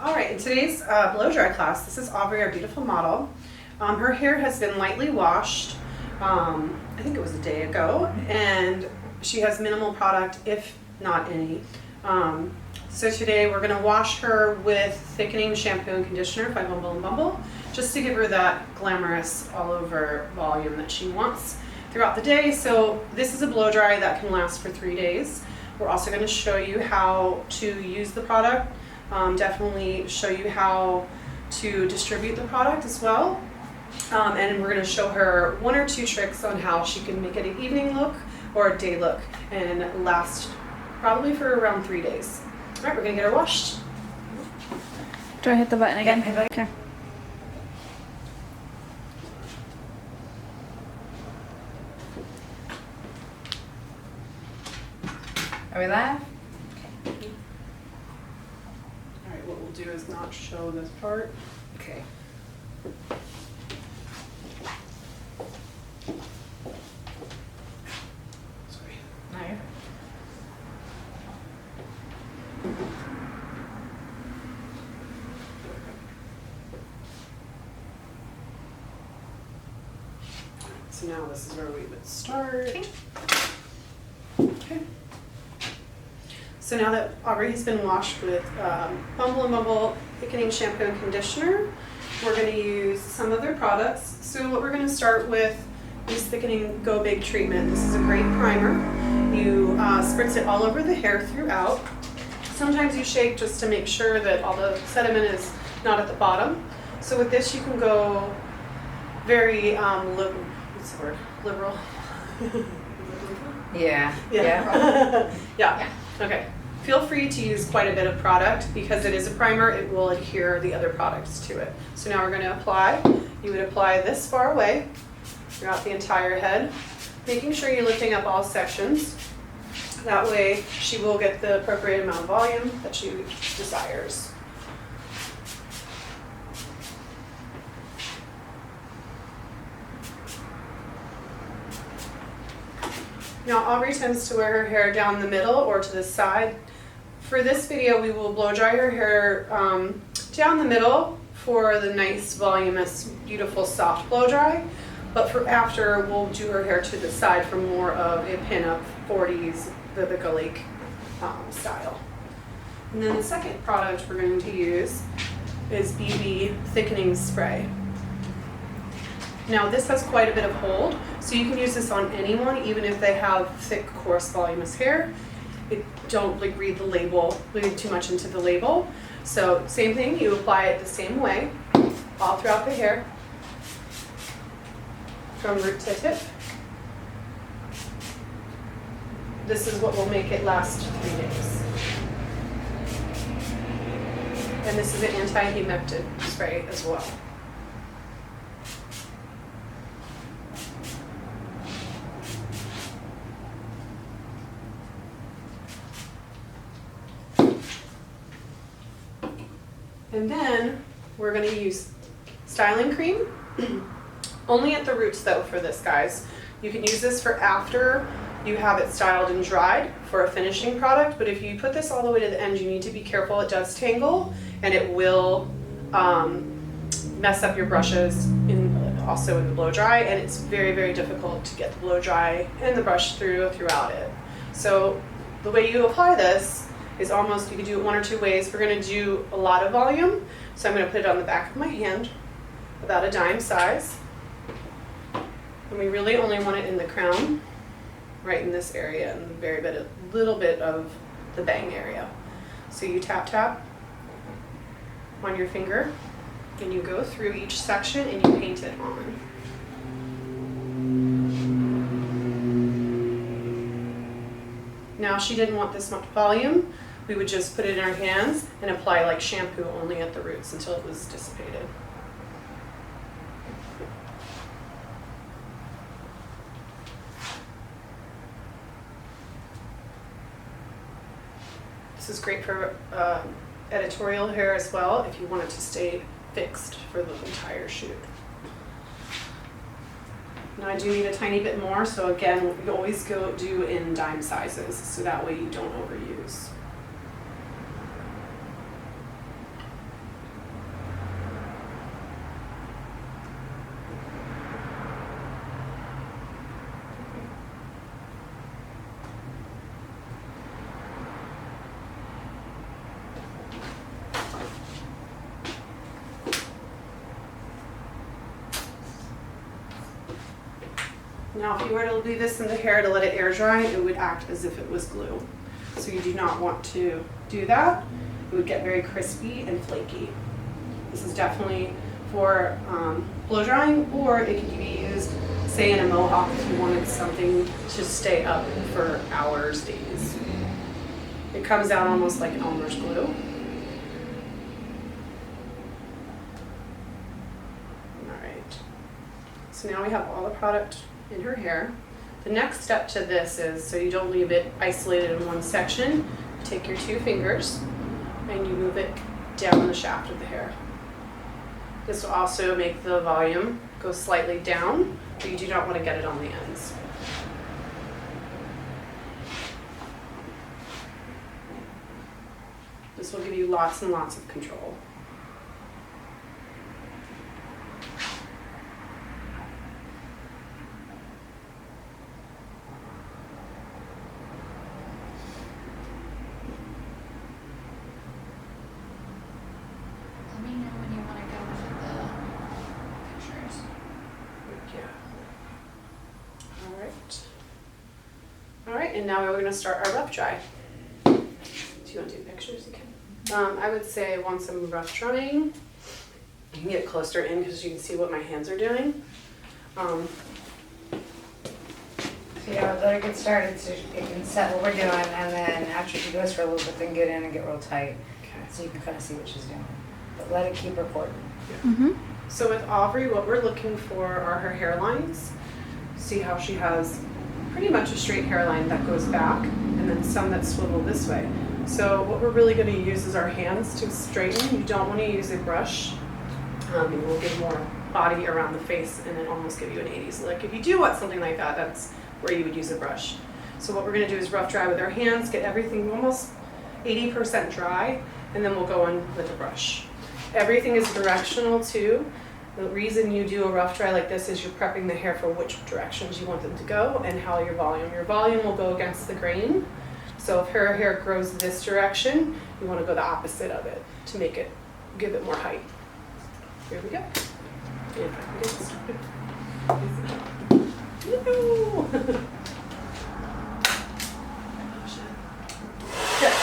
All right, in today's blow dry class, this is Aubrey, our beautiful model. Her hair has been lightly washed, I think it was a day ago, and she has minimal product, if not any. So today we're gonna wash her with thickening shampoo and conditioner by Bumble and Bumble, just to give her that glamorous all over volume that she wants throughout the day. So this is a blow dry that can last for 3 days. We're also gonna show you how to use the product. Definitely show you how to distribute the product as well. And we're going to show her 1 or 2 tricks on how she can make it an evening look or a day look and last probably for around 3 days. All right, we're going to get her washed. Do I hit the button again? Yeah, okay. Are we live? What we'll do is not show this part. Okay. Sorry. No, you're So now this is where we would start. Okay. So now that Aubrey has been washed with Bumble and Bumble thickening shampoo and conditioner, we're going to use some of their products. So what we're going to start with is thickening Go Big treatment. This is a great primer. You spritz it all over the hair throughout. Sometimes you shake just to make sure that all the sediment is not at the bottom. So with this you can go very what's the word? Liberal. Yeah. Yeah. Yeah. Okay. Feel free to use quite a bit of product because it is a primer. It will adhere the other products to it. So now we're going to apply. You would apply this far away throughout the entire head, making sure you're lifting up all sections. That way she will get the appropriate amount of volume that she desires. Now Aubrey tends to wear her hair down the middle or to the side. For this video we will blow dry her hair down the middle for the nice voluminous beautiful soft blow dry, but for after we'll do her hair to the side for more of a pin-up 40s Vivica Lake style. And then the second product we're going to use is BB Thickening Spray. Now this has quite a bit of hold, so you can use this on anyone, even if they have thick, coarse, voluminous hair. Don't read the label, read too much into the label. So same thing, you apply it the same way, all throughout the hair, from root to tip. This is what will make it last 3 days. And this is an anti-humectant spray as well. And then we're going to use styling cream, only at the roots though for this, guys. You can use this for after you have it styled and dried for a finishing product, but if you put this all the way to the end, you need to be careful. It does tangle and it will mess up your brushes also in the blow dry, and it's very, very difficult to get the blow dry and the brush throughout it. So the way you apply this is almost, you can do it 1 or 2 ways. We're going to do a lot of volume, so I'm going to put it on the back of my hand, about a dime size. And we really only want it in the crown, right in this area, and a little bit of the bang area. So you tap tap on your finger, and you go through each section and you paint it on. Now, if she didn't want this much volume, we would just put it in our hands and apply like shampoo only at the roots until it was dissipated. This is great for editorial hair as well if you want it to stay fixed for the entire shoot. Now I do need a tiny bit more, so again, you always do in dime sizes, so that way you don't overuse. Now if you were to leave this in the hair to let it air dry, it would act as if it was glue. So you do not want to do that. It would get very crispy and flaky. This is definitely for blow drying, or it could be used, say, in a mohawk if you wanted something to stay up for hours, days. It comes out almost like Elmer's glue. All right. So now we have all the product in her hair. The next step to this is, so you don't leave it isolated in one section, take your 2 fingers and you move it down the shaft of the hair. This will also make the volume go slightly down, but you do not want to get it on the ends. This will give you lots and lots of control. Let me know when you want to go with the pictures. Yeah. All right. All right, and now we're going to start our rough dry. Do you want to do pictures? You can. I would say I want some rough drying. You can get closer in because you can see what my hands are doing. So yeah, let it get started so you can set what we're doing, and then after she goes for a little bit, then get in and get real tight, so you can kind of see what she's doing. But let it keep recording. Mm-hmm. So with Aubrey, what we're looking for are her hairlines. See how she has pretty much a straight hairline that goes back, and then some that swivel this way. So what we're really going to use is our hands to straighten. You don't want to use a brush. It will give more body around the face and then almost give you an 80s look. If you do want something like that, that's where you would use a brush. So what we're going to do is rough dry with our hands, get everything almost 80% dry, and then we'll go in with a brush. Everything is directional too. The reason you do a rough dry like this is you're prepping the hair for which directions you want them to go and how your volume will go against the grain. So if her hair grows this direction, you want to go the opposite of it to make it, give it more height. Here we go. And if I can get started. Woo-hoo! Good.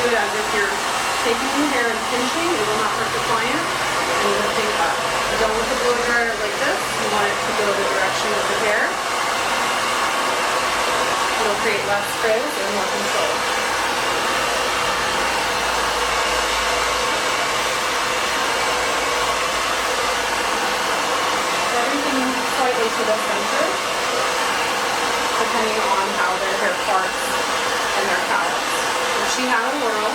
As if you're taking the hair and pinching, it will not hurt the client, and lifting up. You don't want the blow dryer like this, you want it to go the direction of the hair. It'll create less frizz and more control. Everything slightly to the center, depending on how their hair parts and their callus. If she had a whirl,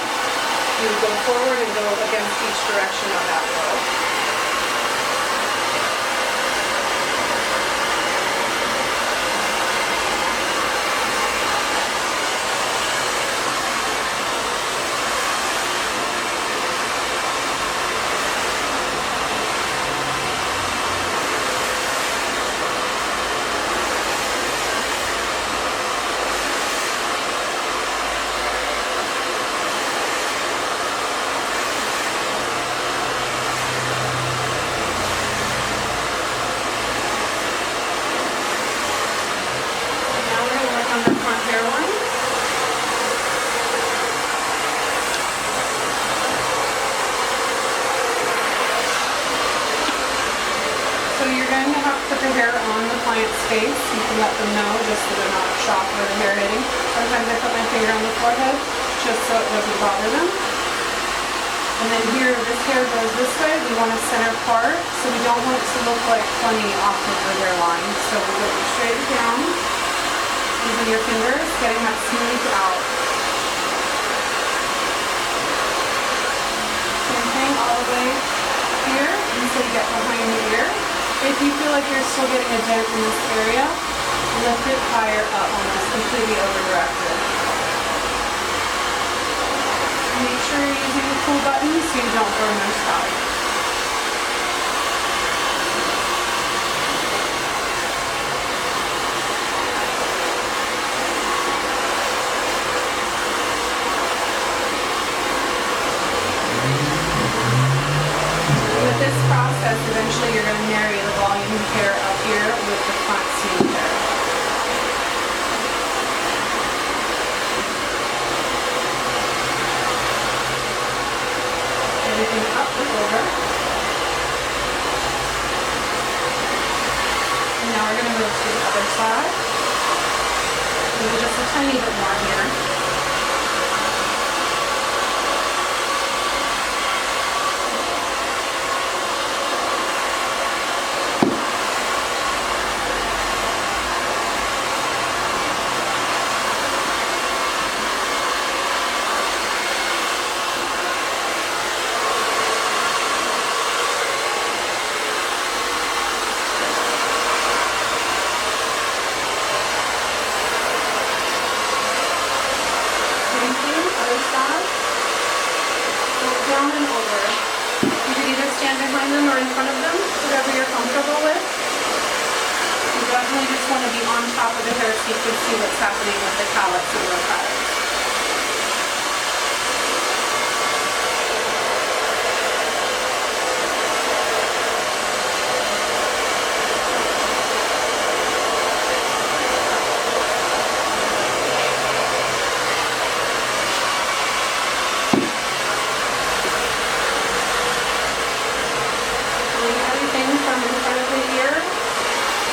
you would go forward and go against each direction of that whirl. Face, you can let them know just so they're not shocked by the hair hitting. Sometimes I put my finger on the forehead just so it doesn't bother them. And then here, this hair goes this way. We want to center part, so we don't want it to look like funny off of the hairline. So we're going straight down, using your fingers, getting that smooth out. Same thing all the way here until you get behind the ear. If you feel like you're still getting a dent in this area, lift it higher up, almost completely over-directed. Make sure you're using the pull button so you don't burn your scalp. With this process, eventually you're going to marry the volume hair up here with the front smooth hair. Everything up and over. And now we're going to move to the other side. Maybe just a tiny bit more here. Down and over. You can either stand behind them or in front of them, whatever you're comfortable with. You definitely just want to be on top of the hair so you can see what's happening with the cowlicks and row patterns. From in front of the ear,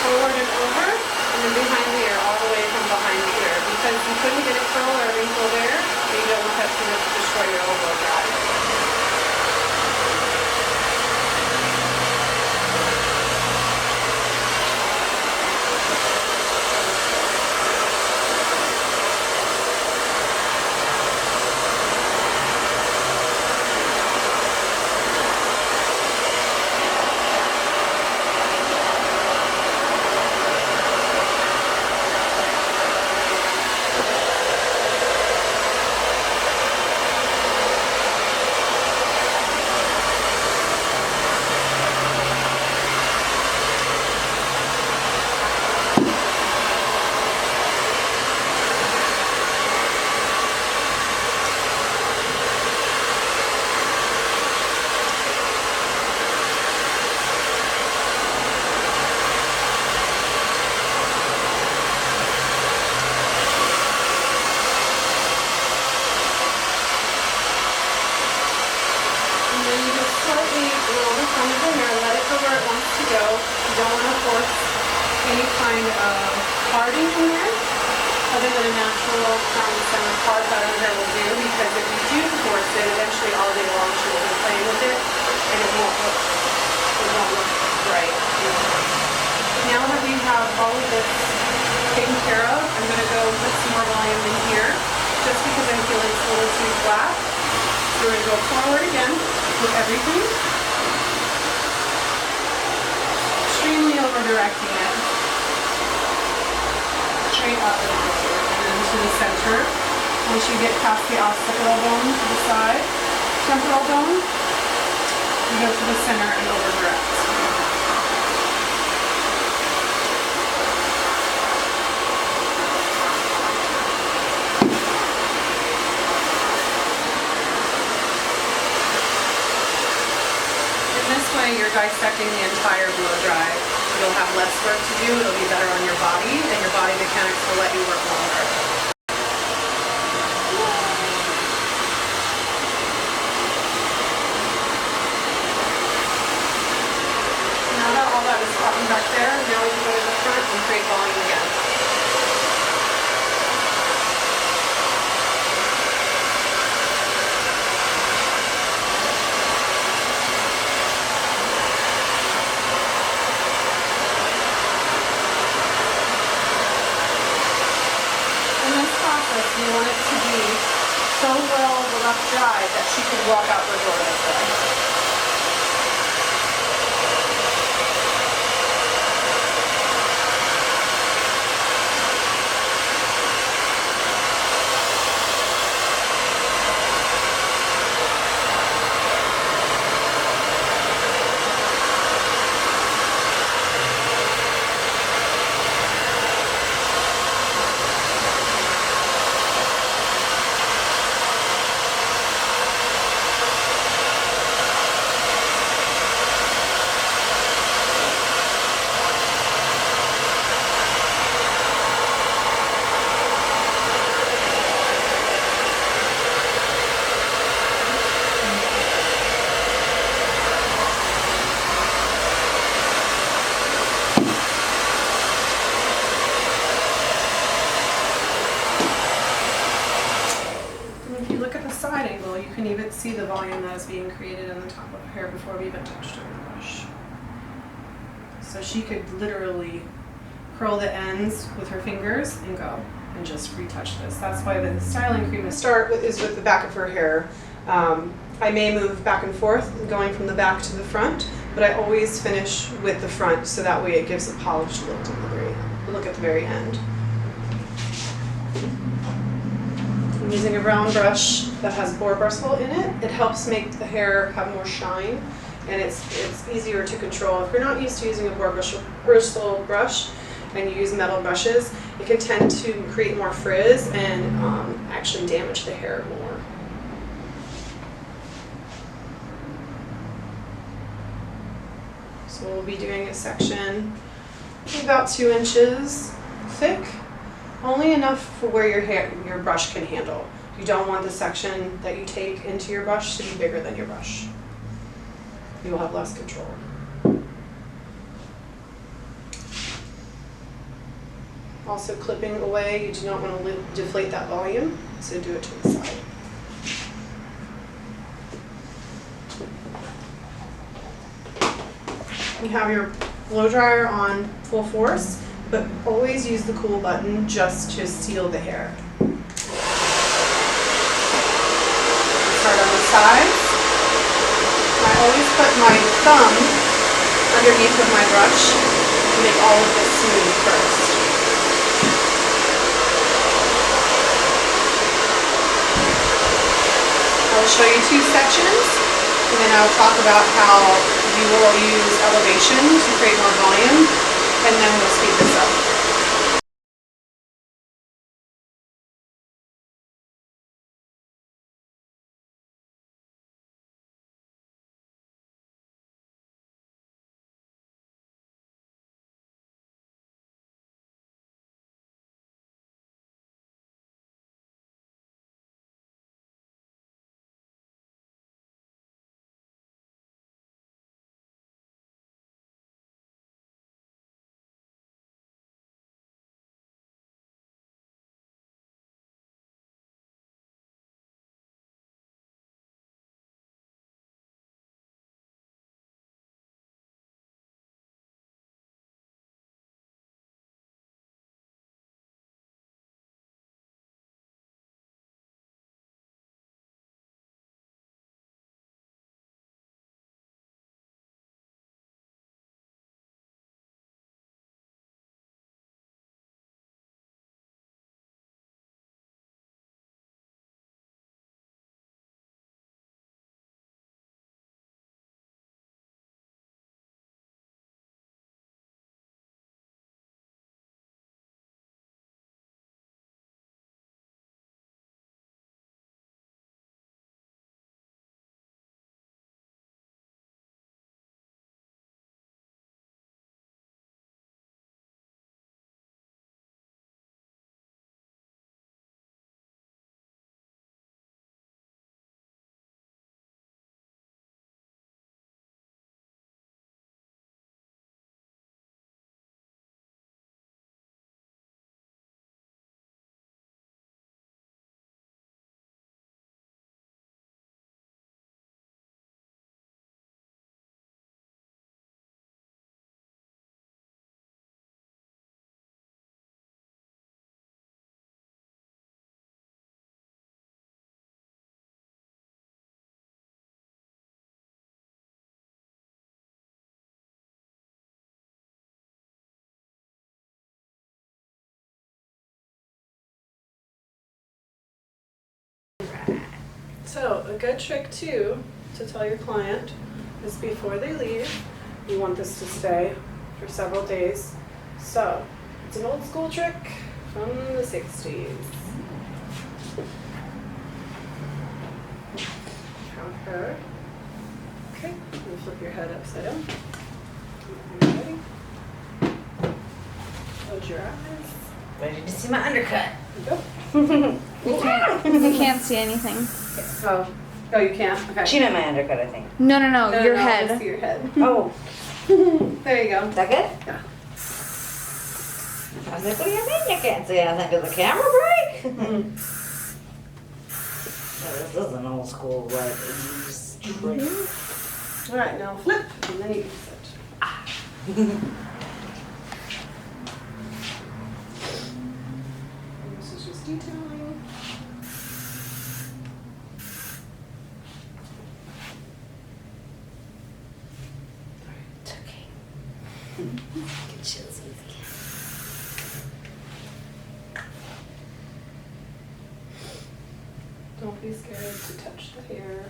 forward and over, and then behind the ear, all the way from behind the ear. Because you couldn't get a curl or a wrinkle there, but you don't want that to destroy your elbow drive. Any kind of parting in there, other than a natural center part that our hair will do, because if you do force it, eventually all day long she will be playing with it, and it won't look right. Now that we have all of this taken care of, I'm going to go put some more volume in here, just because I'm feeling it's a little too flat. So we're going to go forward again with everything, extremely over directing it. Straight up and over, and then to the center. Once you get past the occipital bone to the side, temporal bone, you go to the center and over direct. In this way, you're dissecting the entire blow dry. You'll have less work to do, it'll be better on your body, and your body mechanics will let you work longer. Now that all that is cotton back there, now we can go to the front and create volume again. You want it to be so well rough dry that she could walk out the door this way. see the volume that is being created in the top of her hair before we even touched her with the brush. So she could literally curl the ends with her fingers and go and just retouch this. That's why the styling cream to start with is with the back of her hair. I may move back and forth, going from the back to the front, but I always finish with the front so that way it gives a polished look at the very end. I'm using a brown brush that has boar bristle in it. It helps make the hair have more shine, and it's easier to control. If you're not used to using a boar bristle brush and you use metal brushes, it can tend to create more frizz and actually damage the hair more. So we'll be doing a section about 2 inches thick, only enough for where your brush can handle. You don't want the section that you take into your brush to be bigger than your brush. You will have less control. Also clipping away, you do not want to deflate that volume, so do it to the side. You have your blow dryer on full force, but always use the cool button just to seal the hair. Start on the sides. I always put my thumb underneath of my brush to make all of this smooth first. I'll show you 2 sections, and then I'll talk about how you will use elevation to create more volume, and then we'll speed this up. So a good trick too to tell your client is before they leave, you want this to stay for several days. So it's an old school trick from the 60s. Have her. Okay, you flip your head upside down. Ready? Close your eyes. Ready to see my undercut. Go. You can't see anything. Oh, you can't? Okay. She meant my undercut, I think. No, your I wanna head. see your head. Oh, There you go. is that good? Yeah. I was like, what do you mean you can't see anything? Did the camera break? this is an old school what you just trick. All right, now flip, and then you can sit. This is just detailing. It's okay. Get chills easy. Don't be scared to touch the hair.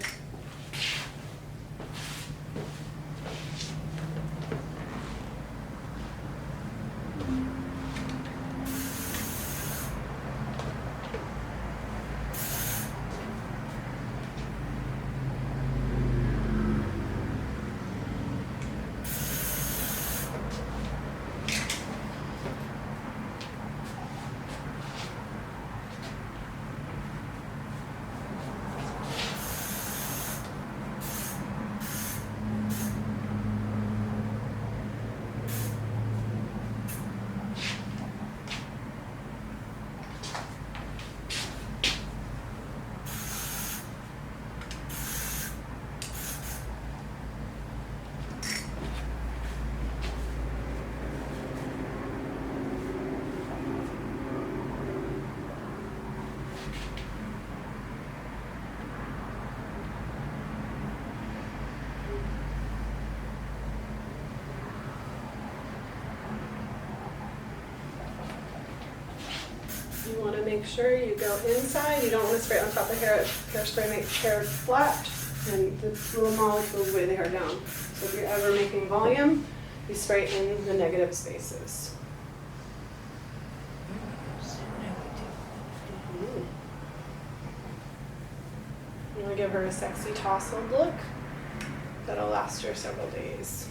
You want to make sure you go inside. You don't want to spray on top of hair. Hairspray makes hair flat and the little molecules weigh the hair down. So if you're ever making volume, you spray in the negative spaces. You want to give her a sexy tousled look that'll last her several days.